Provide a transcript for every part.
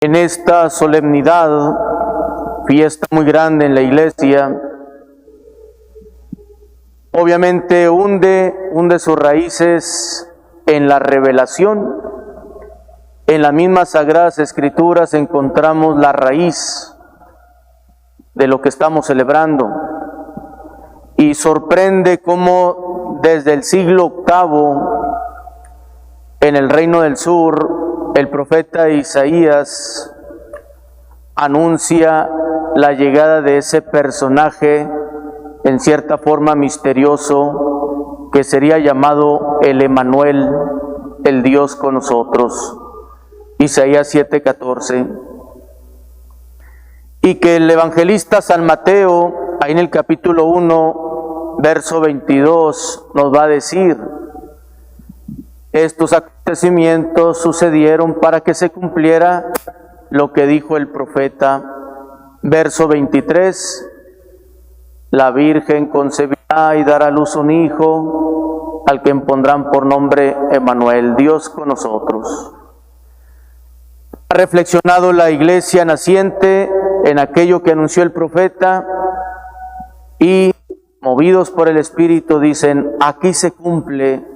En esta solemnidad, fiesta muy grande en la iglesia, obviamente hunde sus raíces en la revelación. En las mismas Sagradas Escrituras encontramos la raíz de lo que estamos celebrando. Y sorprende cómo desde el siglo VIII, en el Reino del Sur, el profeta Isaías anuncia la llegada de ese personaje en cierta forma misterioso que sería llamado el Emanuel, el Dios con nosotros. Isaías 7:14. Y que el evangelista San Mateo, ahí en el capítulo 1, verso 22, nos va a decir: estos acontecimientos sucedieron para que se cumpliera lo que dijo el profeta. Verso 23, la Virgen concebirá y dará a luz un hijo, al que pondrán por nombre Emanuel, Dios con nosotros. Ha reflexionado la iglesia naciente en aquello que anunció el profeta y, movidos por el Espíritu, dicen: aquí se cumple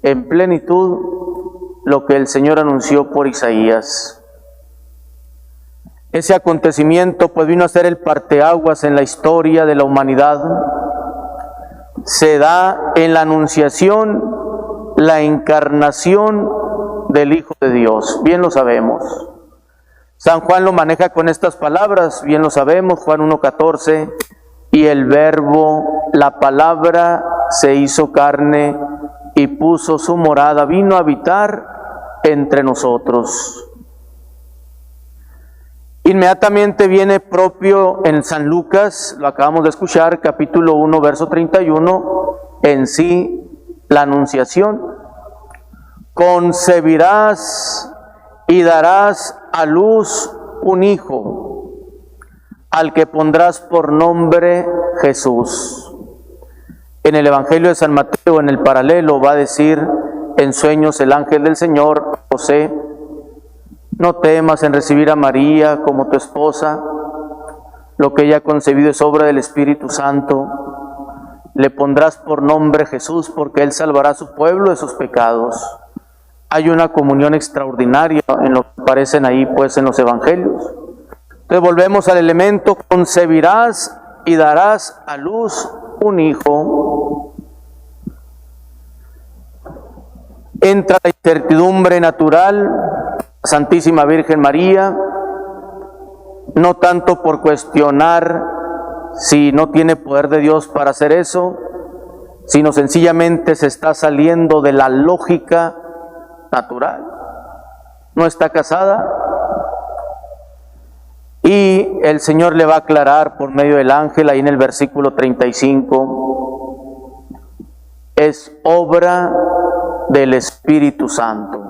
en plenitud lo que el Señor anunció por Isaías. Ese acontecimiento pues vino a ser el parteaguas en la historia de la humanidad. Se da en la anunciación, la encarnación del Hijo de Dios, bien lo sabemos. San Juan lo maneja con estas palabras, bien lo sabemos, Juan 1:14, y el Verbo, la palabra, se hizo carne y puso su morada, vino a habitar entre nosotros. Inmediatamente viene propio en San Lucas, lo acabamos de escuchar, capítulo 1, verso 31, en sí la anunciación. Concebirás y darás a luz un hijo, al que pondrás por nombre Jesús. En el Evangelio de San Mateo, en el paralelo, va a decir en sueños el ángel del Señor: José, no temas en recibir a María como tu esposa, lo que ella ha concebido es obra del Espíritu Santo. Le pondrás por nombre Jesús, porque Él salvará a su pueblo de sus pecados. Hay una comunión extraordinaria en lo que aparecen ahí pues en los Evangelios. Entonces volvemos al elemento: concebirás y darás a luz un hijo. Entra la incertidumbre natural, Santísima Virgen María, no tanto por cuestionar si no tiene poder de Dios para hacer eso, sino sencillamente se está saliendo de la lógica natural. No está casada y el Señor le va a aclarar por medio del ángel, ahí en el versículo 35, es obra del Espíritu Santo.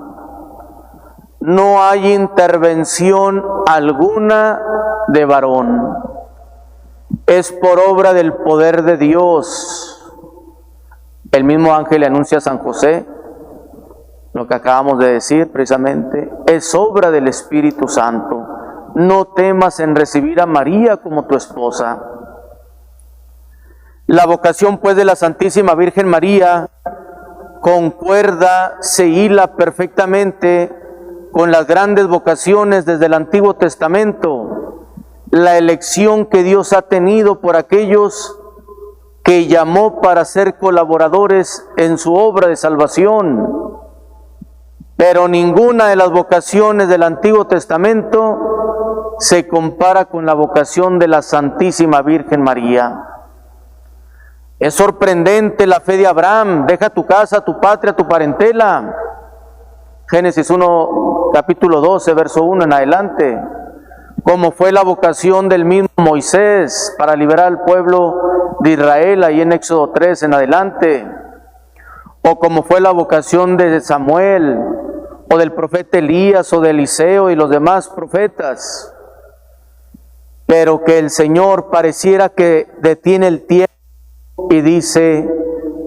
No hay intervención alguna de varón. Es por obra del poder de Dios. El mismo ángel le anuncia a San José lo que acabamos de decir precisamente. Es obra del Espíritu Santo. No temas en recibir a María como tu esposa. La vocación pues de la Santísima Virgen María concuerda, se hila perfectamente con las grandes vocaciones desde el Antiguo Testamento, la elección que Dios ha tenido por aquellos que llamó para ser colaboradores en su obra de salvación. Pero ninguna de las vocaciones del Antiguo Testamento se compara con la vocación de la Santísima Virgen María. Es sorprendente la fe de Abraham: deja tu casa, tu patria, tu parentela. Génesis 1, capítulo 12, verso 1 en adelante. Como fue la vocación del mismo Moisés para liberar al pueblo de Israel, ahí en Éxodo 3 en adelante. O como fue la vocación de Samuel, o del profeta Elías, o de Eliseo y los demás profetas. Pero que el Señor pareciera que detiene el tiempo y dice: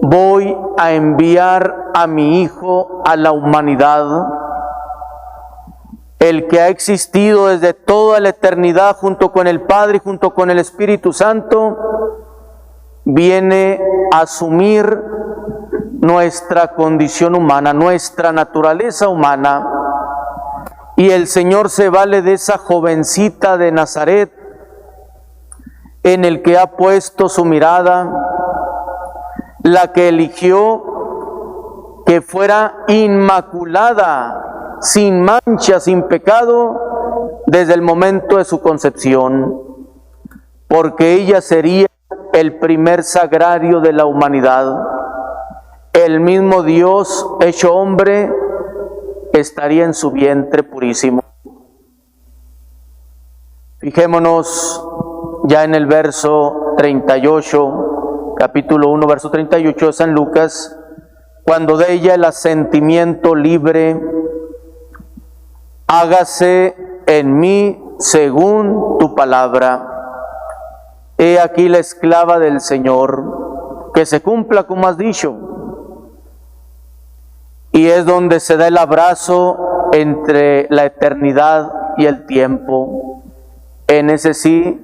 voy a enviar a mi Hijo a la humanidad. el que ha existido desde toda la eternidad junto con el Padre y junto con el Espíritu Santo, viene a asumir nuestra condición humana, nuestra naturaleza humana. Y el Señor se vale de esa jovencita de Nazaret, en el que ha puesto su mirada, la que eligió que fuera inmaculada, sin mancha, sin pecado, desde el momento de su concepción, porque ella sería el primer sagrario de la humanidad. El mismo Dios hecho hombre estaría en su vientre purísimo. Fijémonos ya en el verso 38, capítulo 1, verso 38 de San Lucas, cuando de ella el asentimiento libre: hágase en mí según tu palabra. He aquí la esclava del Señor, que se cumpla como has dicho. Y es donde se da el abrazo entre la eternidad y el tiempo, en ese sí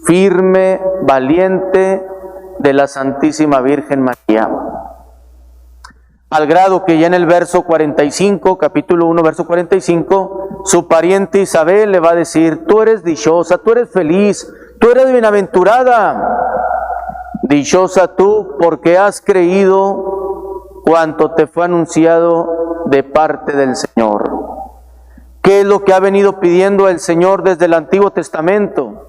firme, valiente de la Santísima Virgen María. Al grado que ya en el verso 45, capítulo 1, verso 45, su pariente Isabel le va a decir: tú eres dichosa, tú eres feliz, tú eres bienaventurada. Dichosa tú porque has creído cuanto te fue anunciado de parte del Señor. ¿Qué es lo que ha venido pidiendo el Señor desde el Antiguo Testamento?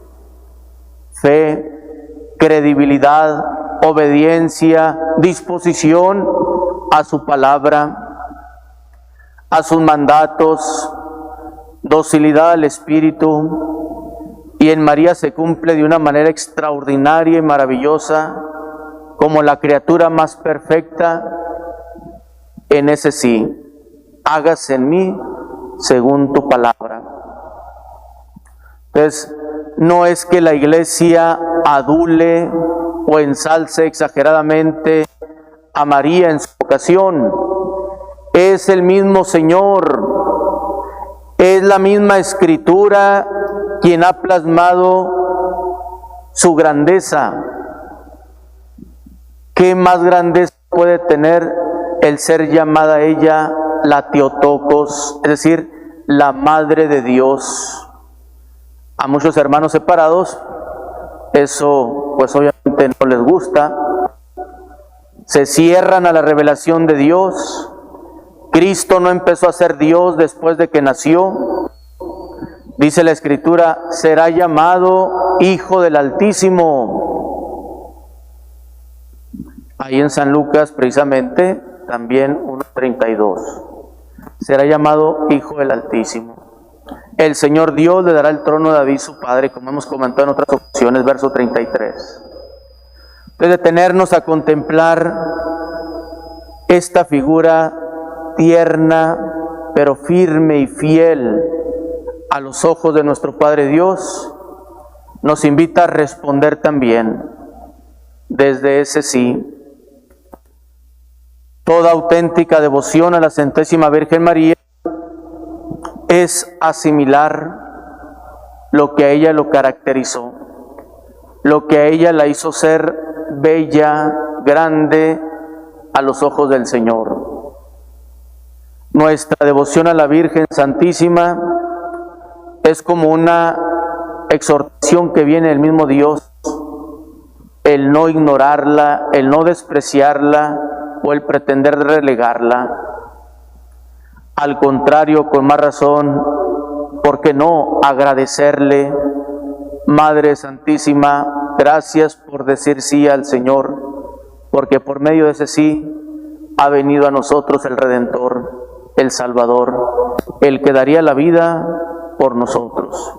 Fe, credibilidad, obediencia, disposición a su palabra, a sus mandatos, docilidad al Espíritu. Y en María se cumple de una manera extraordinaria y maravillosa, como la criatura más perfecta, en ese sí: hágase en mí según tu palabra. Entonces, no es que la Iglesia adule o ensalce exageradamente a María en su vocación. Es el mismo Señor, es la misma Escritura quien ha plasmado su grandeza. ¿Qué más grandeza puede tener el ser llamada ella la Theotokos, es decir, la Madre de Dios? A muchos hermanos separados eso pues obviamente no les gusta, se cierran a la revelación de Dios. Cristo no empezó a ser Dios después de que nació. Dice la Escritura: será llamado Hijo del Altísimo. Ahí en San Lucas precisamente también 1:32. Será llamado Hijo del Altísimo. El Señor Dios le dará el trono de David su padre, como hemos comentado en otras ocasiones, verso 33. De detenernos a contemplar esta figura tierna, pero firme y fiel a los ojos de nuestro Padre Dios, nos invita a responder también desde ese sí. Toda auténtica devoción a la Santísima Virgen María es asimilar lo que a ella lo caracterizó, lo que a ella la hizo ser bella, grande a los ojos del Señor. Nuestra devoción a la Virgen Santísima es como una exhortación que viene del mismo Dios, el no ignorarla, el no despreciarla o el pretender relegarla. Al contrario, con más razón, ¿por qué no agradecerle? Madre Santísima, gracias por decir sí al Señor, porque por medio de ese sí ha venido a nosotros el Redentor, el Salvador, el que daría la vida por nosotros.